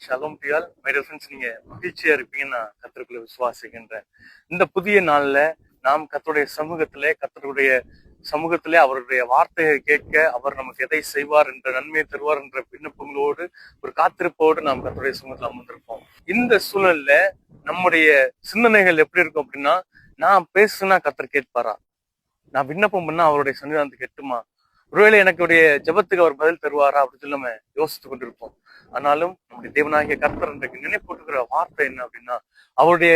Shalom டியால் my dear friends, நீங்க மகிழ்ச்சியா இருப்பீங்கன்னு நான் கர்த்தருக்குள்ள விசுவாசிக்கின்றேன். இந்த புதிய நாள்ல நாம் கர்த்தருடைய சமூகத்திலே அவருடைய வார்த்தையை கேட்க, அவர் நமக்கு எதை செய்வார் என்ற நன்மையை தருவார் என்ற விண்ணப்பங்களோடு ஒரு காத்திருப்போடு நாம் கர்த்தருடைய சமூகத்தில் அமர்ந்திருப்போம். இந்த சூழல்ல நம்முடைய சிந்தனைகள் எப்படி இருக்கும் அப்படின்னா, நான் பேசுனா கர்த்தர் கேட்பாரா, நான் விண்ணப்பம் பண்ணா அவருடைய சன்னிதானத்துக்கு எட்டுமா, ஒருவேளை எனக்குடைய ஜெபத்துக்கு அவர் பதில் தருவாரா அப்படின்னு சொல்லி நம்ம யோசித்து கொண்டிருப்போம். ஆனாலும் நம்முடைய தேவனாகிய கர்த்தர் இன்றைக்கு நினைப்போட்டுக்கிற வார்த்தை என்ன அப்படின்னா, அவருடைய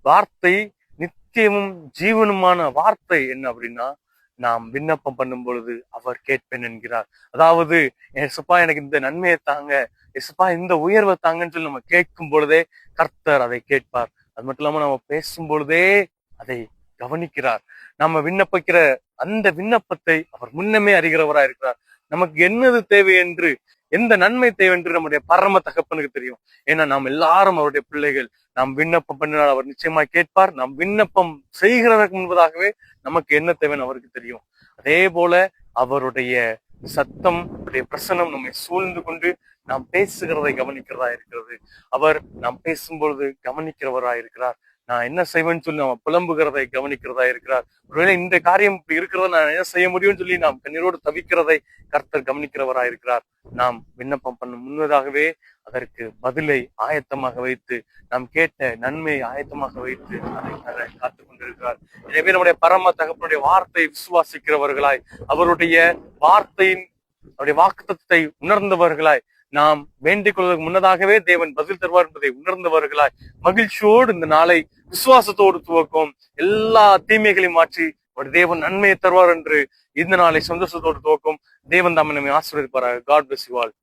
வார்த்தை நித்தியமும் ஜீவனுமான வார்த்தை என்ன அப்படின்னா, நாம் விண்ணப்பம் பண்ணும் பொழுது அவர் கேட்பேன் என்கிறார். அதாவது, எசப்பா எனக்கு இந்த நன்மையை தாங்க, எசப்பா இந்த உயர்வை தாங்கன்னு சொல்லி நம்ம கேட்கும் பொழுதே கர்த்தர் அதை கேட்பார். அது மட்டும் இல்லாம நம்ம பேசும் பொழுதே அதை கவனிக்கிறார். நம்ம விண்ணப்பிக்கிற அந்த விண்ணப்பத்தை அவர் முன்னமே அறிகிறவராய் இருக்கிறார். நமக்கு என்னது தேவை என்று, எந்த நன்மை தேவை என்று நம்முடைய பரம தகப்பனுக்கு தெரியும். ஏன்னா நாம் எல்லாரும் அவருடைய பிள்ளைகள். நாம் விண்ணப்பம் பண்ணினால் அவர் நிச்சயமா கேட்பார். நாம் விண்ணப்பம் செய்கிறதற்கு முன்பதாகவே நமக்கு என்ன தேவைன்னு அவருக்கு தெரியும். அதே போல அவருடைய சத்தம், அவருடைய பிரசனம் நம்மை சூழ்ந்து கொண்டு நாம் பேசுகிறதை கவனிக்கிறதா இருக்கிறது. அவர் நாம் பேசும்பொழுது கவனிக்கிறவராய் இருக்கிறார். நான் என்ன செய்வேன்னு சொல்லி நம்ம புலம்புகிறதை கவனிக்கிறதா இருக்கிறார். ஒருவேளை இந்த காரியம் இப்படி இருக்கிறத நான் என்ன செய்ய முடியும்னு சொல்லி நாம் கண்ணீரோடு தவிக்கிறதை கர்த்தர் கவனிக்கிறவராய் இருக்கிறார். நாம் விண்ணப்பம் பண்ணும் முன்னதாகவே அதற்கு பதிலை ஆயத்தமாக வைத்து, நாம் கேட்ட நன்மையை ஆயத்தமாக வைத்து அதை காத்து கொண்டிருக்கிறார். எனவே நம்முடைய பரம தகப்பனுடைய வார்த்தை விசுவாசிக்கிறவர்களாய், அவருடைய வார்த்தையின் அவருடைய வாக்குத்தத்தை உணர்ந்தவர்களாய், நாம் வேண்டிக் கொள்வதற்கு முன்னதாகவே தேவன் பதில் தருவார் என்பதை உணர்ந்தவர்களாய் மகிழ்ச்சியோடு இந்த நாளை விசுவாசத்தோடு துவக்கும். எல்லா தீமைகளையும் மாற்றி ஒரு தேவன் நன்மையை தருவார் என்று இந்த நாளை சந்தோஷத்தோடு துவக்கும். தேவன் தாமே நம்மை ஆசீர்வதிப்பாராக. God bless you all.